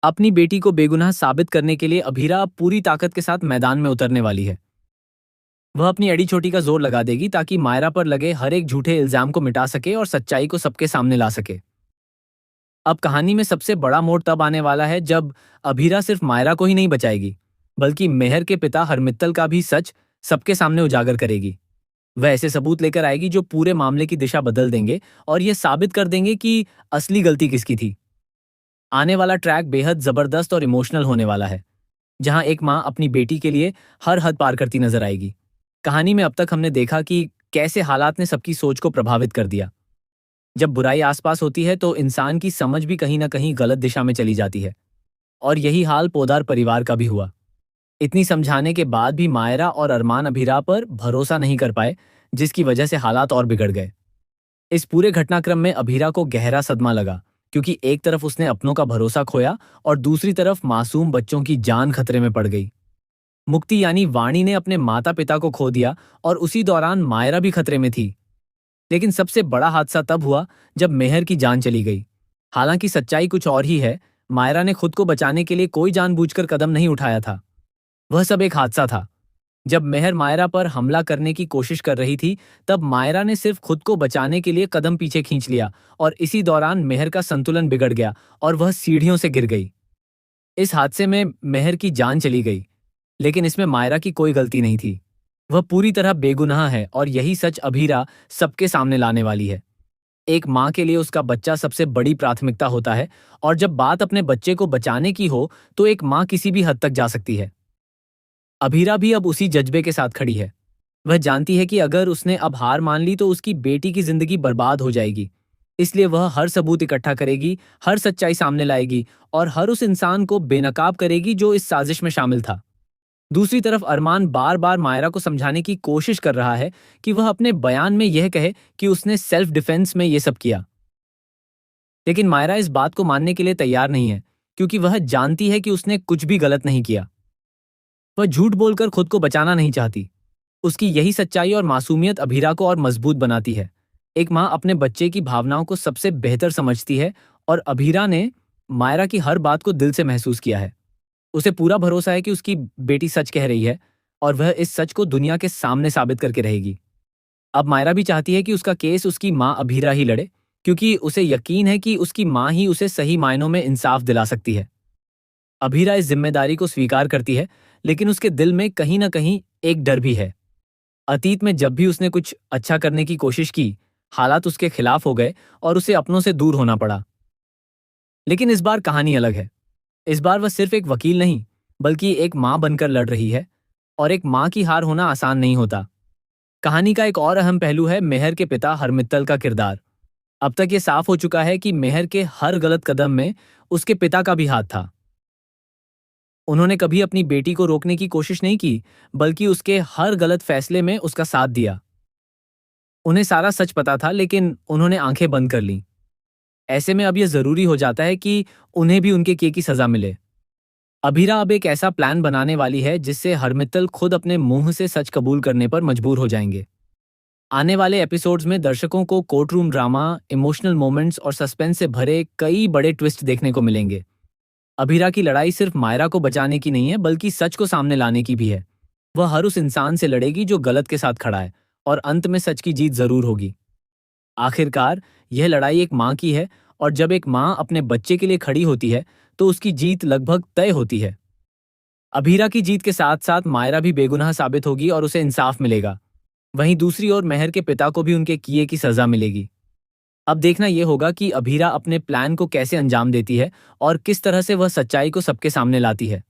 अपनी बेटी को बेगुनाह साबित करने के लिए अभीरा अब पूरी ताकत के साथ मैदान में उतरने वाली है। वह अपनी अड़ी चोटी का जोर लगा देगी ताकि मायरा पर लगे हर एक झूठे इल्जाम को मिटा सके और सच्चाई को सबके सामने ला सके। अब कहानी में सबसे बड़ा मोड़ तब आने वाला है जब अभीरा सिर्फ मायरा को ही नहीं बचाएगी, बल्कि मेहर के पिता हरमित्तल का भी सच सबके सामने उजागर करेगी। वह ऐसे सबूत लेकर आएगी जो पूरे मामले की दिशा बदल देंगे और यह साबित कर देंगे कि असली गलती किसकी थी। आने वाला ट्रैक बेहद जबरदस्त और इमोशनल होने वाला है, जहां एक मां अपनी बेटी के लिए हर हद पार करती नजर आएगी। कहानी में अब तक हमने देखा कि कैसे हालात ने सबकी सोच को प्रभावित कर दिया। जब बुराई आसपास होती है तो इंसान की समझ भी कहीं ना कहीं गलत दिशा में चली जाती है, और यही हाल पोदार परिवार का भी हुआ। इतनी समझाने के बाद भी मायरा और अरमान अभीरा पर भरोसा नहीं कर पाए, जिसकी वजह से हालात और बिगड़ गए। इस पूरे घटनाक्रम में अभीरा को गहरा सदमा लगा, क्योंकि एक तरफ उसने अपनों का भरोसा खोया और दूसरी तरफ मासूम बच्चों की जान खतरे में पड़ गई। मुक्ति यानी वाणी ने अपने माता पिता को खो दिया और उसी दौरान मायरा भी खतरे में थी। लेकिन सबसे बड़ा हादसा तब हुआ जब मेहर की जान चली गई। हालांकि सच्चाई कुछ और ही है। मायरा ने खुद को बचाने के लिए कोई जानबूझकर कदम नहीं उठाया था। वह सब एक हादसा था। जब मेहर मायरा पर हमला करने की कोशिश कर रही थी, तब मायरा ने सिर्फ खुद को बचाने के लिए कदम पीछे खींच लिया और इसी दौरान मेहर का संतुलन बिगड़ गया और वह सीढ़ियों से गिर गई। इस हादसे में मेहर की जान चली गई, लेकिन इसमें मायरा की कोई गलती नहीं थी। वह पूरी तरह बेगुनाह है और यही सच अभीरा सबके सामने लाने वाली है। एक माँ के लिए उसका बच्चा सबसे बड़ी प्राथमिकता होता है, और जब बात अपने बच्चे को बचाने की हो तो एक माँ किसी भी हद तक जा सकती है। अभीरा भी अब उसी जज्बे के साथ खड़ी है। वह जानती है कि अगर उसने अब हार मान ली तो उसकी बेटी की जिंदगी बर्बाद हो जाएगी। इसलिए वह हर सबूत इकट्ठा करेगी, हर सच्चाई सामने लाएगी और हर उस इंसान को बेनकाब करेगी जो इस साजिश में शामिल था। दूसरी तरफ अरमान बार बार मायरा को समझाने की कोशिश कर रहा है कि वह अपने बयान में यह कहे कि उसने सेल्फ डिफेंस में यह सब किया। लेकिन मायरा इस बात को मानने के लिए तैयार नहीं है, क्योंकि वह जानती है कि उसने कुछ भी गलत नहीं किया। वह झूठ बोलकर खुद को बचाना नहीं चाहती। उसकी यही सच्चाई और मासूमियत अभीरा को और मजबूत बनाती है। एक माँ अपने बच्चे की भावनाओं को सबसे बेहतर समझती है, और अभीरा ने मायरा की हर बात को दिल से महसूस किया है। उसे पूरा भरोसा है कि उसकी बेटी सच कह रही है और वह इस सच को दुनिया के सामने साबित करके रहेगी। अब मायरा भी चाहती है कि उसका केस उसकी माँ अभीरा ही लड़े, क्योंकि उसे यकीन है कि उसकी माँ ही उसे सही मायनों में इंसाफ दिला सकती है। अभीरा इस जिम्मेदारी को स्वीकार करती है, लेकिन उसके दिल में कहीं ना कहीं एक डर भी है। अतीत में जब भी उसने कुछ अच्छा करने की कोशिश की, हालात उसके खिलाफ हो गए और उसे अपनों से दूर होना पड़ा। लेकिन इस बार कहानी अलग है। इस बार वह सिर्फ एक वकील नहीं, बल्कि एक माँ बनकर लड़ रही है, और एक माँ की हार होना आसान नहीं होता। कहानी का एक और अहम पहलू है मेहर के पिता हरमित्तल का किरदार। अब तक ये साफ हो चुका है कि मेहर के हर गलत कदम में उसके पिता का भी हाथ था। उन्होंने कभी अपनी बेटी को रोकने की कोशिश नहीं की, बल्कि उसके हर गलत फैसले में उसका साथ दिया। उन्हें सारा सच पता था, लेकिन उन्होंने आंखें बंद कर लीं। ऐसे में अब यह जरूरी हो जाता है कि उन्हें भी उनके किए की सजा मिले। अभीरा अब एक ऐसा प्लान बनाने वाली है जिससे हरमित्तल खुद अपने मुंह से सच कबूल करने पर मजबूर हो जाएंगे। आने वाले एपिसोड्स में दर्शकों को court room drama, emotional moments और सस्पेंस से भरे कई बड़े ट्विस्ट देखने को मिलेंगे। अभीरा की लड़ाई सिर्फ मायरा को बचाने की नहीं है, बल्कि सच को सामने लाने की भी है। वह हर उस इंसान से लड़ेगी जो गलत के साथ खड़ा है, और अंत में सच की जीत जरूर होगी। आखिरकार यह लड़ाई एक माँ की है, और जब एक माँ अपने बच्चे के लिए खड़ी होती है तो उसकी जीत लगभग तय होती है। अभीरा की जीत के साथ साथ मायरा भी बेगुनाह साबित होगी और उसे इंसाफ मिलेगा। वहीं दूसरी ओर मेहर के पिता को भी उनके किए की सजा मिलेगी। अब देखना यह होगा कि अभीरा अपने प्लान को कैसे अंजाम देती है और किस तरह से वह सच्चाई को सबके सामने लाती है।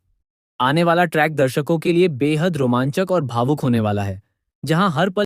आने वाला ट्रैक दर्शकों के लिए बेहद रोमांचक और भावुक होने वाला है, जहां हर पल